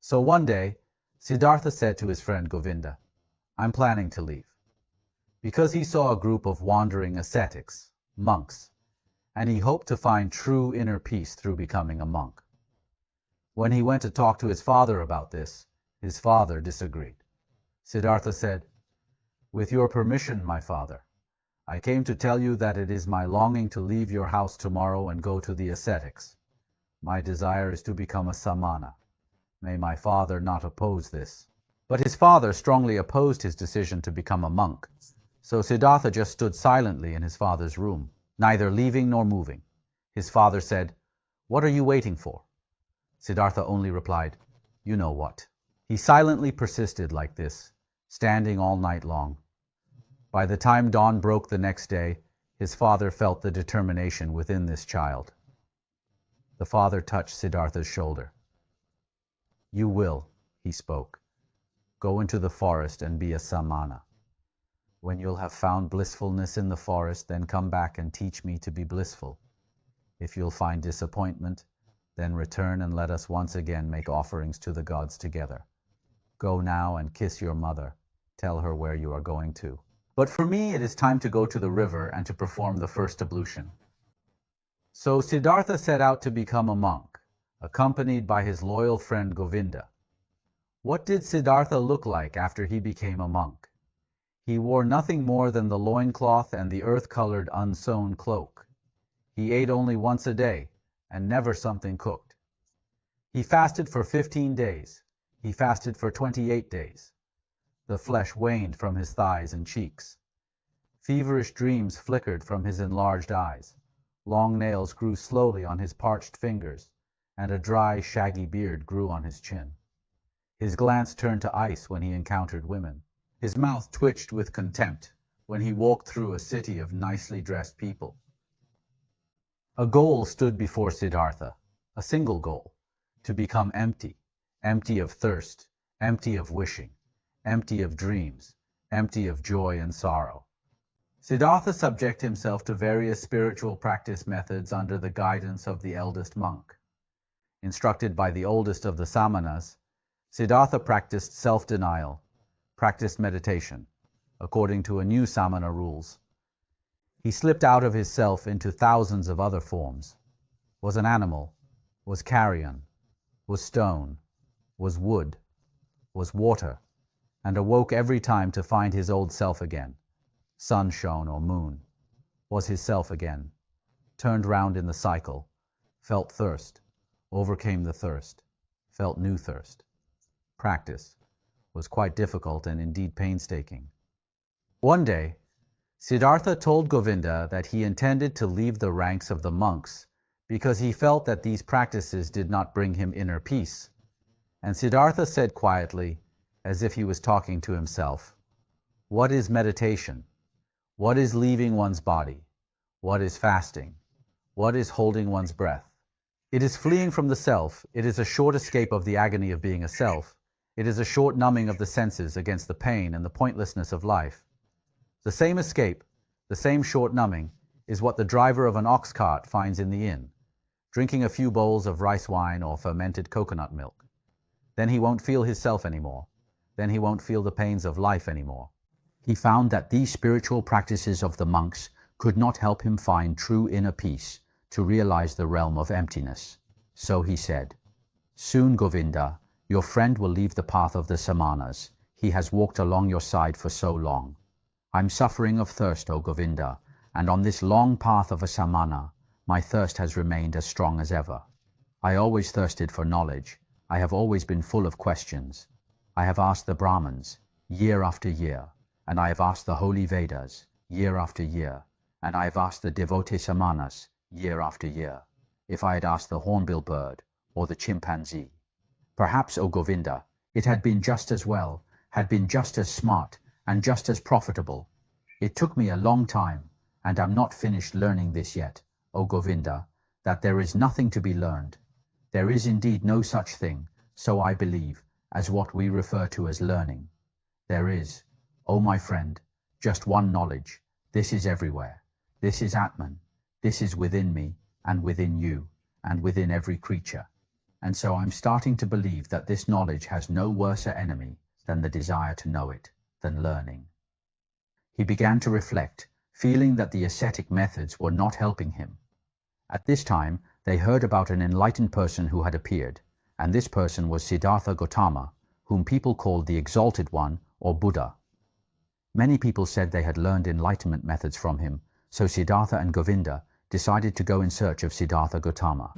So one day, Siddhartha said to his friend Govinda, "I'm planning to leave," because he saw a group of wandering ascetics, monks, and he hoped to find true inner peace through becoming a monk. When he went to talk to his father about this, his father disagreed. Siddhartha said, "With your permission, my father, I came to tell you that it is my longing to leave your house tomorrow and go to the ascetics. My desire is to become a samana. May my father not oppose this." But his father strongly opposed his decision to become a monk, so Siddhartha just stood silently in his father's room, neither leaving nor moving. His father said, "What are you waiting for?" Siddhartha only replied, "You know what." He silently persisted like this, standing all night long. By the time dawn broke the next day, his father felt the determination within this child. The father touched Siddhartha's shoulder. "You will," he spoke, "go into the forest and be a samana. When you'll have found blissfulness in the forest, then come back and teach me to be blissful. If you'll find disappointment, then return and let us once again make offerings to the gods together. Go now and kiss your mother. Tell her where you are going to. But for me, it is time to go to the river and to perform the first ablution." So Siddhartha set out to become a monk, accompanied by his loyal friend Govinda. What did Siddhartha look like after he became a monk? He wore nothing more than the loincloth and the earth-colored unsewn cloak. He ate only once a day, and never something cooked. He fasted for 15 days. He fasted for 28 days. The flesh waned from his thighs and cheeks. Feverish dreams flickered from his enlarged eyes. Long nails grew slowly on his parched fingers, and a dry, shaggy beard grew on his chin. His glance turned to ice when he encountered women. His mouth twitched with contempt when he walked through a city of nicely dressed people. A goal stood before Siddhartha, a single goal, to become empty, empty of thirst, empty of wishing, empty of dreams, empty of joy and sorrow. Siddhartha subjected himself to various spiritual practice methods under the guidance of the eldest monk. Instructed by the oldest of the samanas, Siddhartha practiced self-denial, practiced meditation, according to a new samana rules. He slipped out of his self into thousands of other forms, was an animal, was carrion, was stone, was wood, was water, and awoke every time to find his old self again. Sun shone or moon, was his self again, turned round in the cycle, felt thirst, overcame the thirst, felt new thirst. Practice was quite difficult and indeed painstaking. One day, Siddhartha told Govinda that he intended to leave the ranks of the monks because he felt that these practices did not bring him inner peace. And Siddhartha said quietly, as if he was talking to himself, "What is meditation? What is leaving one's body? What is fasting? What is holding one's breath? It is fleeing from the self. It is a short escape of the agony of being a self. It is a short numbing of the senses against the pain and the pointlessness of life. The same escape, the same short numbing, is what the driver of an ox cart finds in the inn, drinking a few bowls of rice wine or fermented coconut milk. Then he won't feel his self anymore. Then he won't feel the pains of life anymore." He found that these spiritual practices of the monks could not help him find true inner peace, to realize the realm of emptiness. So he said, "Soon, Govinda, your friend will leave the path of the samanas. He has walked along your side for so long. I'm suffering of thirst, O Govinda, and on this long path of a samana, my thirst has remained as strong as ever. I always thirsted for knowledge. I have always been full of questions. I have asked the Brahmins, year after year, and I have asked the holy Vedas, year after year, and I have asked the devotee samanas, year after year, if I had asked the hornbill bird or the chimpanzee. Perhaps, O Govinda, it had been just as well, had been just as smart, and just as profitable. It took me a long time, and I'm not finished learning this yet, O Govinda, that there is nothing to be learned. There is indeed no such thing, so I believe, as what we refer to as learning. There is, O my friend, just one knowledge. This is everywhere. This is Atman. This is within me, and within you, and within every creature. And so I'm starting to believe that this knowledge has no worser enemy than the desire to know it, than learning. He began to reflect, feeling that the ascetic methods were not helping him. At this time, they heard about an enlightened person who had appeared, and this person was Siddhartha Gautama, whom people called the Exalted One or Buddha. Many people said they had learned enlightenment methods from him, so Siddhartha and Govinda decided to go in search of Siddhartha Gautama.